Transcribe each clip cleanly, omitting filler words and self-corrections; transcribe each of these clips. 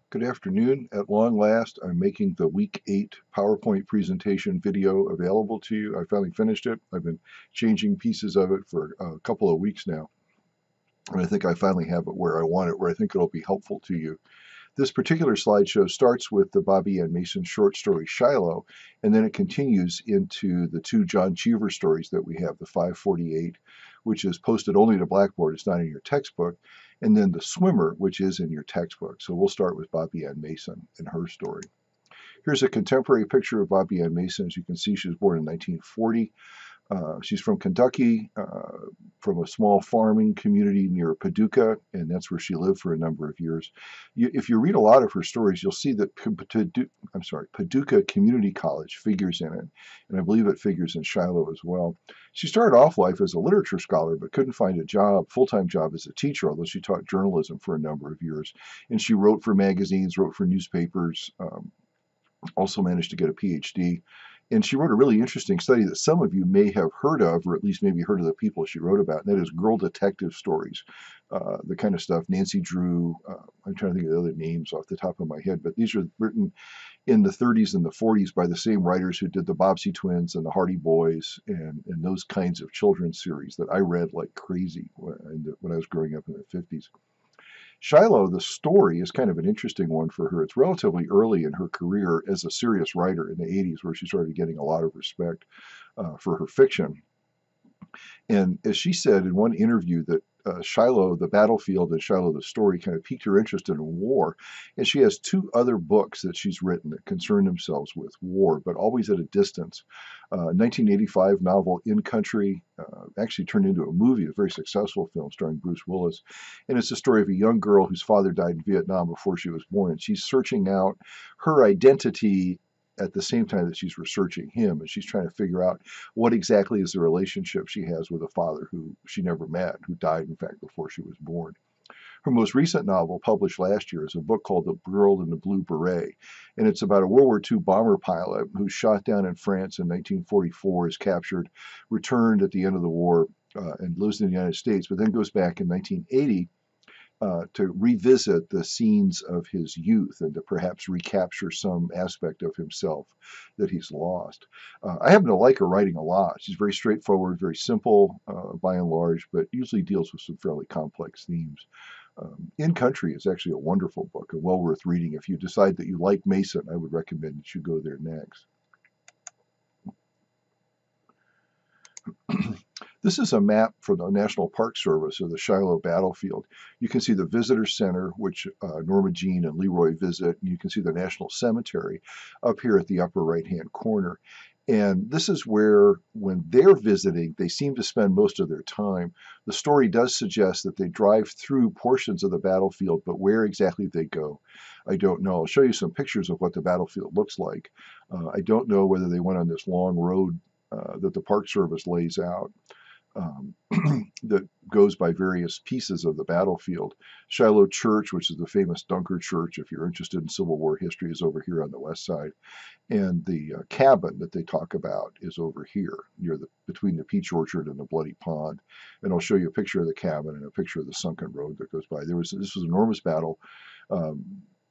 Good afternoon. At long last, I'm making the week 8 PowerPoint presentation video available to you. I finally finished it. I've been changing pieces of it for a couple of weeks now. And I think I finally have it where I want it, where I think it'll be helpful to you. This particular slideshow starts with the Bobby Ann Mason short story Shiloh, and then it continues into the two John Cheever stories that we have, the 548, which is posted only to Blackboard, it's not in your textbook, and then the Swimmer, which is in your textbook. So we'll start with Bobby Ann Mason and her story. Here's a contemporary picture of Bobby Ann Mason. As you can see, she was born in 1940. She's from Kentucky, from a small farming community near Paducah, and that's where she lived for a number of years. If you read a lot of her stories, you'll see that Paducah Community College figures in it, and I believe it figures in Shiloh as well. She started off life as a literature scholar, but couldn't find a job, full-time job as a teacher, although she taught journalism for a number of years. And she wrote for magazines, wrote for newspapers, also managed to get a PhD. And she wrote a really interesting study that some of you may have heard of, or at least maybe heard of the people she wrote about, and that is girl detective stories, the kind of stuff Nancy Drew. I'm trying to think of the other names off the top of my head, but these are written in the 30s and the 40s by the same writers who did the Bobbsey Twins and the Hardy Boys and those kinds of children's series that I read like crazy when I was growing up in the 50s. Shiloh, the story, is kind of an interesting one for her. It's relatively early in her career as a serious writer in the 80s, where she started getting a lot of respect for her fiction. And as she said in one interview, that Shiloh, the battlefield, and Shiloh, the story, kind of piqued her interest in war. And she has two other books that she's written that concern themselves with war, but always at a distance. 1985 novel In Country actually turned into a movie, a very successful film starring Bruce Willis. And it's the story of a young girl whose father died in Vietnam before she was born. And she's searching out her identity at the same time that she's researching him, and she's trying to figure out what exactly is the relationship she has with a father who she never met, who died, in fact, before she was born. Her most recent novel, published last year, is a book called The Girl in the Blue Beret, and it's about a World War II bomber pilot who's shot down in France in 1944, is captured, returned at the end of the war, and lives in the United States, but then goes back in 1980 to revisit the scenes of his youth and to perhaps recapture some aspect of himself that he's lost. I happen to like her writing a lot. She's very straightforward, very simple by and large, but usually deals with some fairly complex themes. In Country is actually a wonderful book and well worth reading. If you decide that you like Mason, I would recommend that you go there next. This is a map for the National Park Service of the Shiloh battlefield. You can see the visitor center, which Norma Jean and Leroy visit, and you can see the National Cemetery up here at the upper right-hand corner. And this is where, when they're visiting, they seem to spend most of their time. The story does suggest that they drive through portions of the battlefield, but where exactly they go, I don't know. I'll show you some pictures of what the battlefield looks like. I don't know whether they went on this long road that the Park Service lays out. That goes by various pieces of the battlefield. Shiloh Church, which is the famous Dunker Church, if you're interested in Civil War history, is over here on the west side. And the cabin that they talk about is over here, between the peach orchard and the Bloody Pond. And I'll show you a picture of the cabin and a picture of the sunken road that goes by. This was an enormous battle.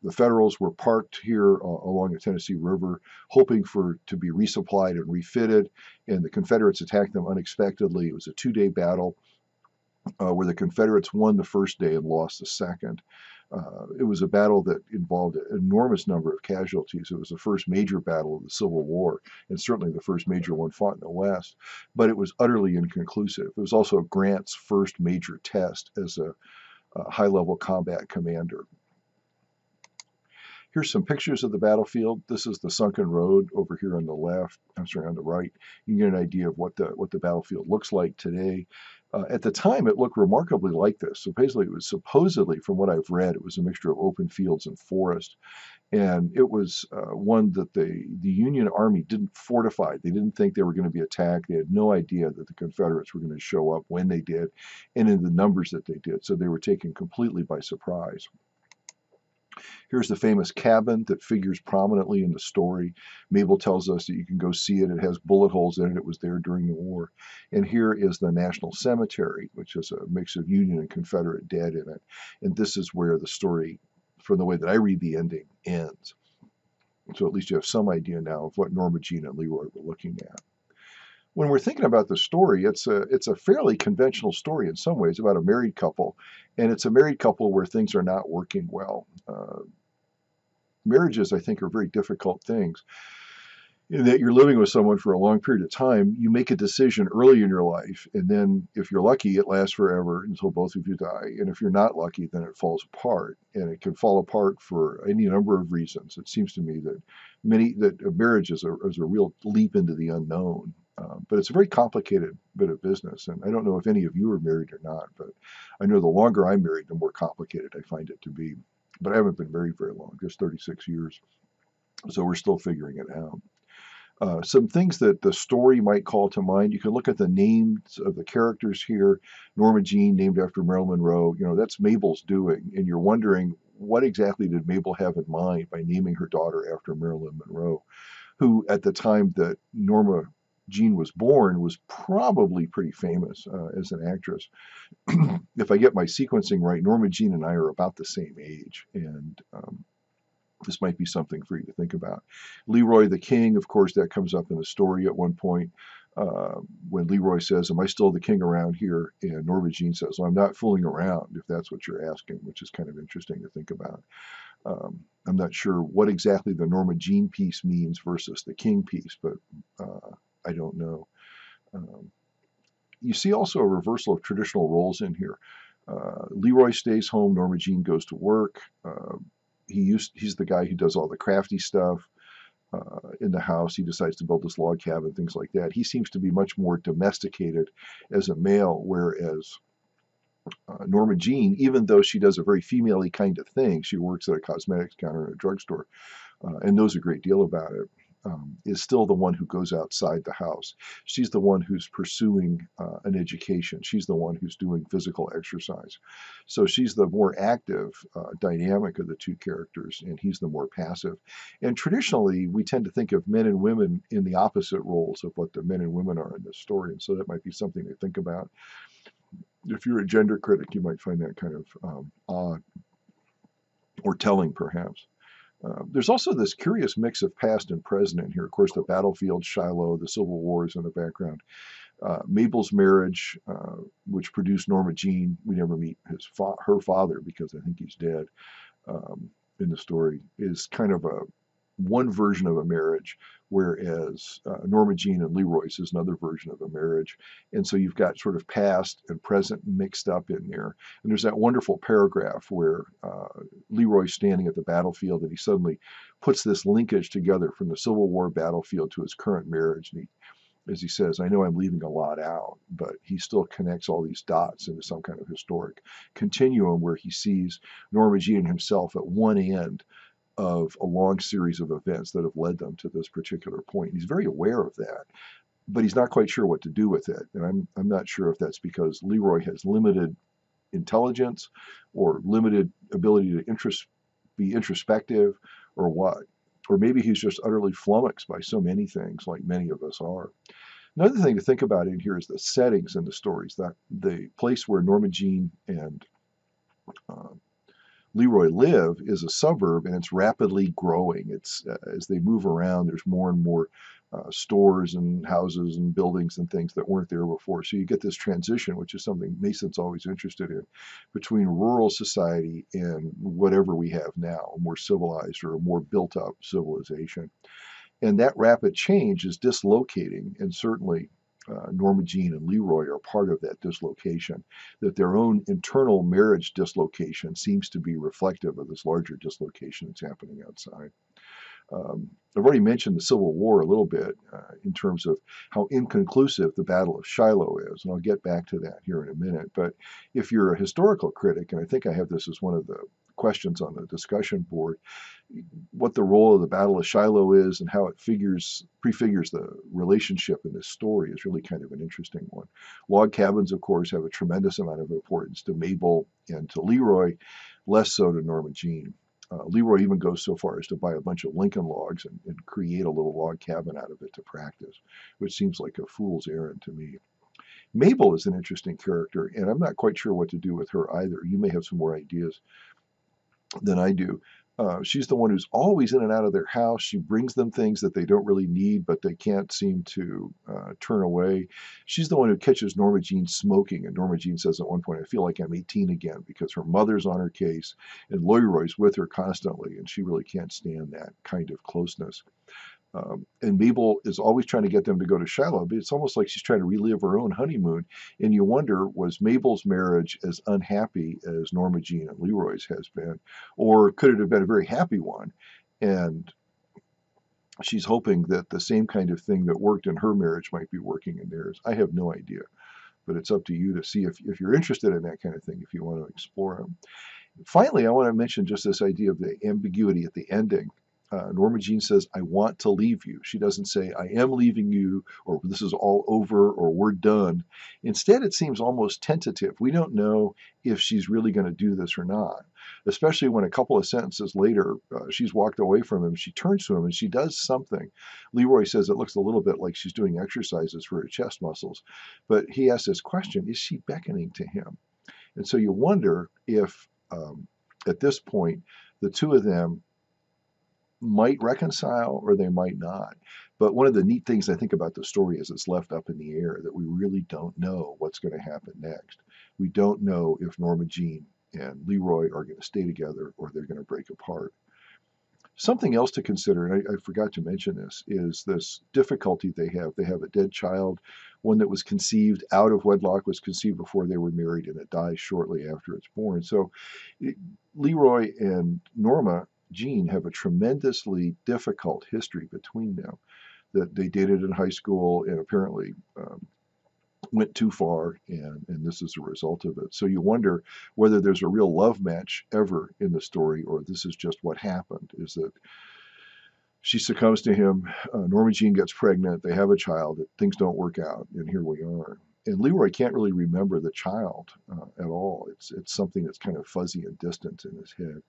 The Federals were parked here along the Tennessee River, hoping to be resupplied and refitted, and the Confederates attacked them unexpectedly. It was a two-day battle where the Confederates won the first day and lost the second. It was a battle that involved an enormous number of casualties. It was the first major battle of the Civil War, and certainly the first major one fought in the West, but it was utterly inconclusive. It was also Grant's first major test as a high-level combat commander. Here's some pictures of the battlefield. This is the sunken road over here on the left. I'm sorry, on the right. You can get an idea of what the battlefield looks like today. At the time, it looked remarkably like this. So basically, it was supposedly, from what I've read, it was a mixture of open fields and forest. And it was one that the Union Army didn't fortify. They didn't think they were going to be attacked. They had no idea that the Confederates were going to show up when they did and in the numbers that they did. So they were taken completely by surprise. Here's the famous cabin that figures prominently in the story. Mabel tells us that you can go see it. It has bullet holes in it. It was there during the war. And here is the National Cemetery, which has a mix of Union and Confederate dead in it. And this is where the story from the way that I read the ending, ends. So at least you have some idea now of what Norma Jean and Leroy were looking at. When we're thinking about the story, it's a fairly conventional story in some ways about a married couple, and it's a married couple where things are not working well. Marriages, I think, are very difficult things. In that you're living with someone for a long period of time, you make a decision early in your life, and then if you're lucky, it lasts forever until both of you die. And if you're not lucky, then it falls apart, and it can fall apart for any number of reasons. It seems to me that a marriage is a real leap into the unknown. But it's a very complicated bit of business, and I don't know if any of you are married or not, but I know the longer I'm married, the more complicated I find it to be. But I haven't been married very long, just 36 years, so we're still figuring it out. Some things that the story might call to mind. You can look at the names of the characters here. Norma Jean, named after Marilyn Monroe. That's Mabel's doing, and you're wondering what exactly did Mabel have in mind by naming her daughter after Marilyn Monroe, who at the time that Norma Jean was born was probably pretty famous as an actress. If I get my sequencing right, Norma Jean and I are about the same age, and this might be something for you to think about. Leroy the King, of course, that comes up in the story at one point when Leroy says, "Am I still the king around here?" And Norma Jean says, "Well, I'm not fooling around," if that's what you're asking, which is kind of interesting to think about. I'm not sure what exactly the Norma Jean piece means versus the King piece, but I don't know. You see also a reversal of traditional roles in here. Leroy stays home, Norma Jean goes to work. He's the guy who does all the crafty stuff in the house. He decides to build this log cabin, things like that. He seems to be much more domesticated as a male, whereas Norma Jean, even though she does a very female-y kind of thing, she works at a cosmetics counter in a drugstore and knows a great deal about it, is still the one who goes outside the house. She's the one who's pursuing an education. She's the one who's doing physical exercise. So she's the more active dynamic of the two characters, and he's the more passive. And traditionally, we tend to think of men and women in the opposite roles of what the men and women are in this story. And so that might be something to think about. If you're a gender critic, you might find that kind of odd or telling, perhaps. There's also this curious mix of past and present in here. Of course, the battlefield, Shiloh, the Civil War is in the background. Mabel's marriage, which produced Norma Jean. We never meet her father because I think he's dead in the story, is kind of one version of a marriage, whereas Norma Jean and Leroy's is another version of a marriage. And so you've got sort of past and present mixed up in there. And there's that wonderful paragraph where Leroy's standing at the battlefield and he suddenly puts this linkage together from the Civil War battlefield to his current marriage. And as he says, "I know I'm leaving a lot out," but he still connects all these dots into some kind of historic continuum where he sees Norma Jean himself at one end of a long series of events that have led them to this particular point. He's very aware of that, but he's not quite sure what to do with it. And I'm not sure if that's because Leroy has limited intelligence or limited ability to be introspective or what. Or maybe he's just utterly flummoxed by so many things, like many of us are. Another thing to think about in here is the settings in the stories. That the place where Norma Jean and Leroy live is a suburb, and it's rapidly growing. It's as they move around, there's more and more stores and houses and buildings and things that weren't there before. So you get this transition, which is something Mason's always interested in, between rural society and whatever we have now, a more civilized or a more built-up civilization. And that rapid change is dislocating, and certainly Norma Jean and Leroy are part of that dislocation, that their own internal marriage dislocation seems to be reflective of this larger dislocation that's happening outside. I've already mentioned the Civil War a little bit in terms of how inconclusive the Battle of Shiloh is, and I'll get back to that here in a minute. But if you're a historical critic, and I think I have this as one of the questions on the discussion board, what the role of the Battle of Shiloh is and how it prefigures the relationship in this story is really kind of an interesting one. Log cabins, of course, have a tremendous amount of importance to Mabel and to Leroy, less so to Norma Jean. Leroy even goes so far as to buy a bunch of Lincoln logs and create a little log cabin out of it to practice, which seems like a fool's errand to me. Mabel is an interesting character, and I'm not quite sure what to do with her either. You may have some more ideas. than I do. She's the one who's always in and out of their house. She brings them things that they don't really need, but they can't seem to turn away. She's the one who catches Norma Jean smoking, and Norma Jean says at one point, "I feel like I'm 18 again," because her mother's on her case, and Leroy's with her constantly, and she really can't stand that kind of closeness. And Mabel is always trying to get them to go to Shiloh, but it's almost like she's trying to relive her own honeymoon. And you wonder, was Mabel's marriage as unhappy as Norma Jean and Leroy's has been? Or could it have been a very happy one? And she's hoping that the same kind of thing that worked in her marriage might be working in theirs. I have no idea, but it's up to you to see if you're interested in that kind of thing, if you want to explore them. Finally, I want to mention just this idea of the ambiguity at the ending. Norma Jean says, "I want to leave you." She doesn't say, "I am leaving you," or "this is all over," or "we're done." Instead, it seems almost tentative. We don't know if she's really going to do this or not, especially when a couple of sentences later, she's walked away from him. She turns to him and she does something. Leroy says it looks a little bit like she's doing exercises for her chest muscles, but he asks this question, is she beckoning to him? And so you wonder if at this point, the two of them might reconcile or they might not. But one of the neat things I think about the story is it's left up in the air, that we really don't know what's going to happen next. We don't know if Norma Jean and Leroy are going to stay together or they're going to break apart. Something else to consider, and I forgot to mention this, is this difficulty they have. They have a dead child, one that was conceived out of wedlock, was conceived before they were married, and it dies shortly after it's born. So Leroy and Norma Jean have a tremendously difficult history between them, that they dated in high school and apparently went too far, and this is a result of it. So you wonder whether there's a real love match ever in the story, or this is just what happened, is that she succumbs to him, Norma Jean gets pregnant, they have a child, things don't work out, and here we are. And Leroy can't really remember the child at all. It's something that's kind of fuzzy and distant in his head.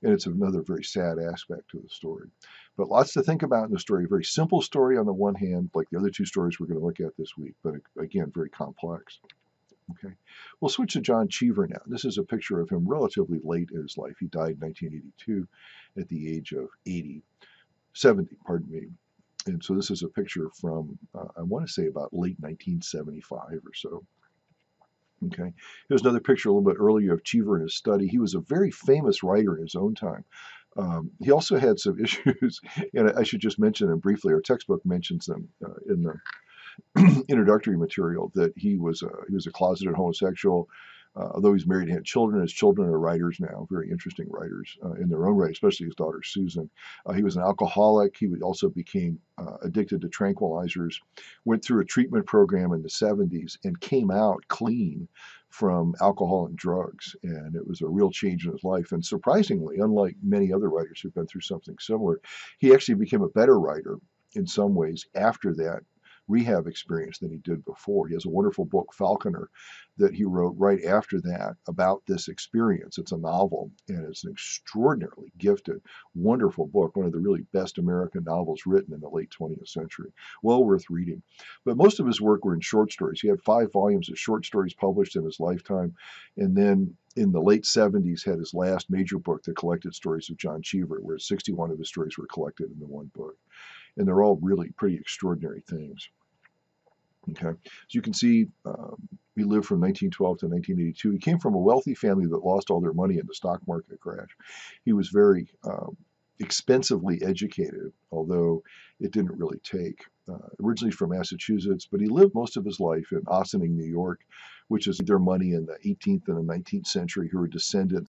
And it's another very sad aspect to the story. But lots to think about in the story. A very simple story on the one hand, like the other two stories we're going to look at this week, but again, very complex. Okay, we'll switch to John Cheever now. This is a picture of him relatively late in his life. He died in 1982 at the age of 70, pardon me. And so this is a picture from, I want to say about late 1975 or so. Okay, here's another picture a little bit earlier of Cheever in his study. He was a very famous writer in his own time. He also had some issues, and I should just mention them briefly. Our textbook mentions them in the introductory material, that he was a closeted homosexual. Although he's married and had children, his children are writers now, very interesting writers in their own right, especially his daughter Susan. He was an alcoholic. He also became addicted to tranquilizers, went through a treatment program in the 70s, and came out clean from alcohol and drugs. And it was a real change in his life. And surprisingly, unlike many other writers who've been through something similar, he actually became a better writer in some ways after that rehab experience than he did before. He has a wonderful book, Falconer, that he wrote right after that about this experience. It's a novel, and it's an extraordinarily gifted, wonderful book, one of the really best American novels written in the late 20th century. Well worth reading. But most of his work were in short stories. He had 5 volumes of short stories published in his lifetime, and then in the late 70s had his last major book, The Collected Stories of John Cheever, where 61 of his stories were collected in the one book. And they're all really pretty extraordinary things. Okay, so you can see he lived from 1912 to 1982. He came from a wealthy family that lost all their money in the stock market crash. He was very expensively educated, although it didn't really take. Originally from Massachusetts, but he lived most of his life in Ossining, New York, which is their money in the 18th and the 19th century, who were descended